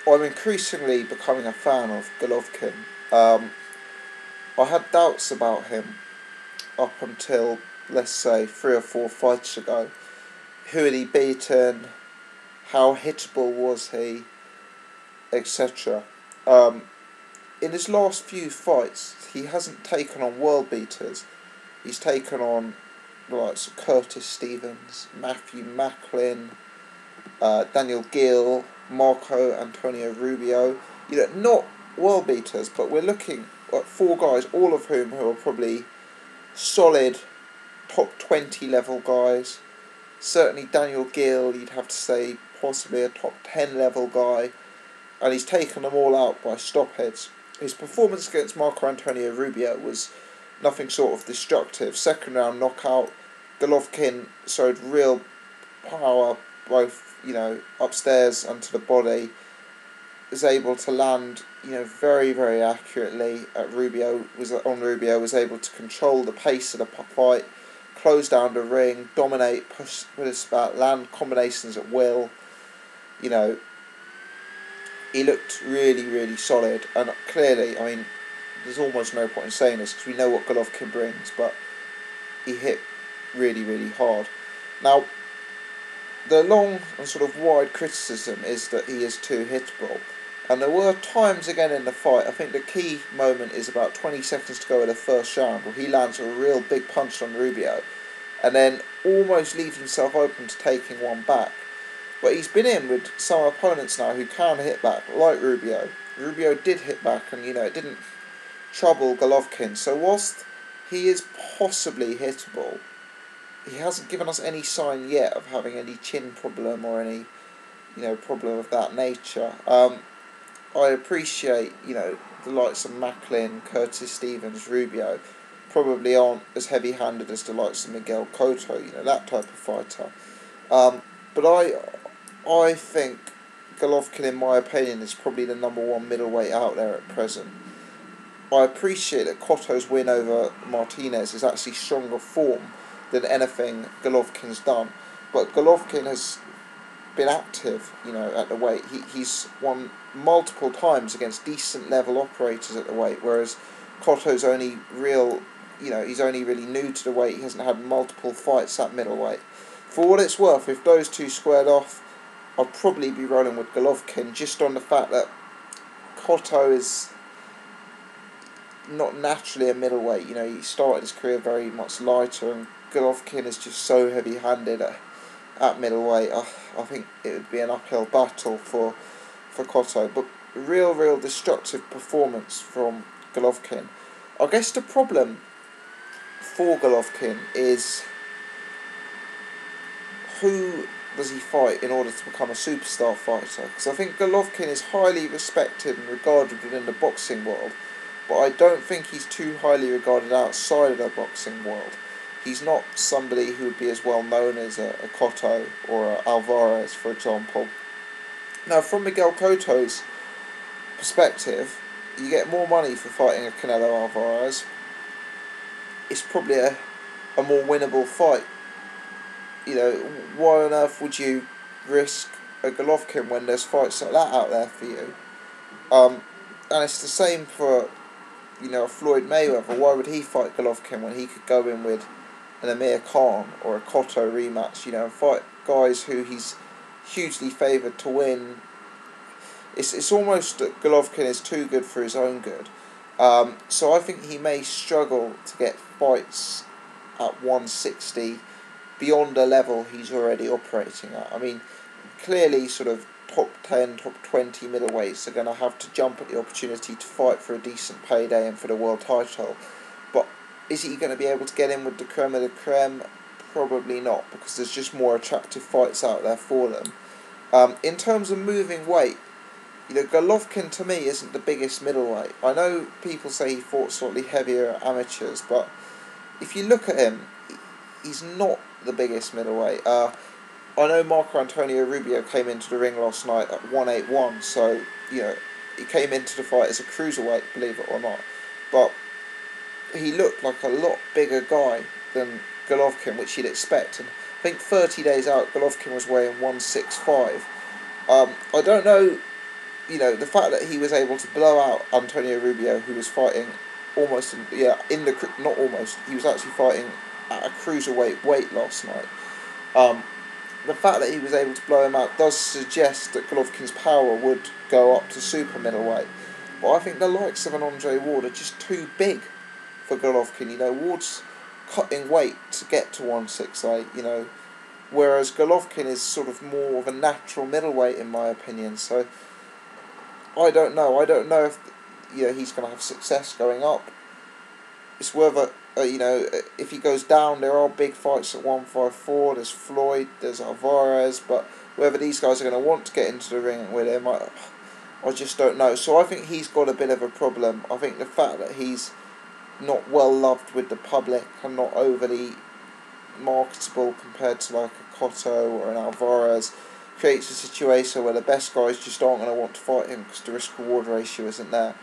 I'm increasingly becoming a fan of Golovkin. Um, I had doubts about him up until, let's say, 3 or 4 fights ago. Who had he beaten? How hittable was he? Etc. Um, in his last few fights, he hasn't taken on world beaters. He's taken on the likes of Curtis Stevens, Matthew Macklin, Daniel Gill, Marco Antonio Rubio. Not world beaters, but we're looking at 4 guys, all of whom who are probably solid top 20 level guys. Certainly Daniel Gill, you'd have to say possibly a top 10 level guy, and he's taken them all out by stopheads. His performance against Marco Antonio Rubio was nothing sort of destructive. Second round knockout. Golovkin showed real power, both upstairs and to the body. Was able to land very very accurately at Rubio. Was able to control the pace of the fight, close down the ring, dominate, push with his back, land combinations at will. You know, he looked really, really solid, and clearly, I mean, there's almost no point in saying this because we know what Golovkin brings, but he hit really, really hard. Now, the long and sort of wide criticism is that he is too hittable, and there were times again in the fight. I think the key moment is about 20 seconds to go in the first round, where he lands a real big punch on Rubio, and then almost leaves himself open to taking one back. But he's been in with some opponents now who can hit back, like Rubio. Rubio did hit back, and it didn't trouble Golovkin. So whilst he is possibly hittable, he hasn't given us any sign yet of having any chin problem or any problem of that nature. I appreciate the likes of Macklin, Curtis Stevens, Rubio probably aren't as heavy-handed as the likes of Miguel Cotto, that type of fighter. But I think Golovkin, in my opinion, is probably the number one middleweight out there at present. I appreciate that Cotto's win over Martinez is actually stronger form than anything Golovkin's done, but Golovkin has been active, at the weight. He's won multiple times against decent level operators at the weight, whereas Cotto's only he's only really new to the weight. He hasn't had multiple fights at middleweight. For what it's worth, if those two squared off, I'd probably be rolling with Golovkin, just on the fact that Cotto is not naturally a middleweight. He started his career very much lighter, and Golovkin is just so heavy-handed at middleweight. I think it would be an uphill battle for Cotto, but real destructive performance from Golovkin. I guess the problem for Golovkin is, who does he fight in order to become a superstar fighter? Because I think Golovkin is highly respected and regarded within the boxing world, but I don't think he's too highly regarded outside of the boxing world. He's not somebody who would be as well known as a Cotto or a Alvarez, for example. Now, from Miguel Cotto's perspective, you get more money for fighting a Canelo Alvarez. It's probably a more winnable fight. Why on earth would you risk a Golovkin when there's fights like that out there for you? And it's the same for, a Floyd Mayweather. Why would he fight Golovkin when he could go in with an Amir Khan or a Cotto rematch, and fight guys who he's hugely favoured to win? It's almost that Golovkin is too good for his own good. So I think he may struggle to get fights at 160 beyond a level he's already operating at. I mean, clearly sort of top 10, top 20 middleweights are going to have to jump at the opportunity to fight for a decent payday and for the world title. But is he going to be able to get in with the creme of the creme? Probably not, because there's just more attractive fights out there for them. In terms of moving weight, Golovkin to me isn't the biggest middleweight. I know people say he fought slightly heavier amateurs, but if you look at him, he's not the biggest middleweight. I know Marco Antonio Rubio came into the ring last night at 181, so he came into the fight as a cruiserweight, believe it or not, but he looked like a lot bigger guy than Golovkin, which you'd expect. And I think 30 days out, Golovkin was weighing 165. I don't know, you know, the fact that he was able to blow out Antonio Rubio, who was fighting almost, not almost, he was actually fighting at a cruiserweight weight last night. The fact that he was able to blow him out does suggest that Golovkin's power would go up to super middleweight. But I think the likes of an Andre Ward are just too big for Golovkin. You know, Ward's cutting weight to get to 168, you know, whereas Golovkin is sort of more of a natural middleweight in my opinion. So I don't know. I don't know if, you know, he's going to have success going up. It's whether, you know, if he goes down, there are big fights at 154. There's Floyd, there's Alvarez, but whether these guys are going to want to get into the ring with him, I just don't know. So I think he's got a bit of a problem. I think the fact that he's not well loved with the public and not overly marketable compared to like a Cotto or an Alvarez creates a situation where the best guys just aren't going to want to fight him because the risk-reward ratio isn't there.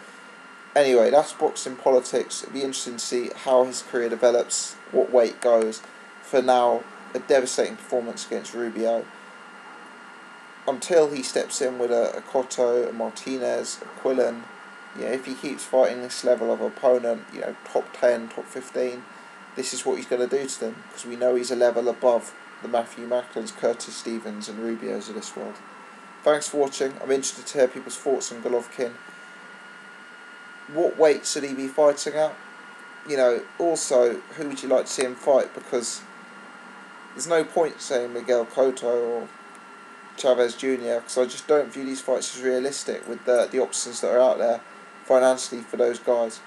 Anyway, that's boxing politics. It'll be interesting to see how his career develops, what weight goes. For now, a devastating performance against Rubio. Until he steps in with a Cotto, a Martinez, a Quillen, you know, if he keeps fighting this level of opponent, you know, top 10, top 15, this is what he's going to do to them, because we know he's a level above the Matthew Macklins, Curtis Stevens and Rubios of this world. Thanks for watching. I'm interested to hear people's thoughts on Golovkin. What weight should he be fighting at? You know, also, who would you like to see him fight? Because there's no point saying Miguel Cotto or Chavez Jr. because I just don't view these fights as realistic with the options that are out there financially for those guys.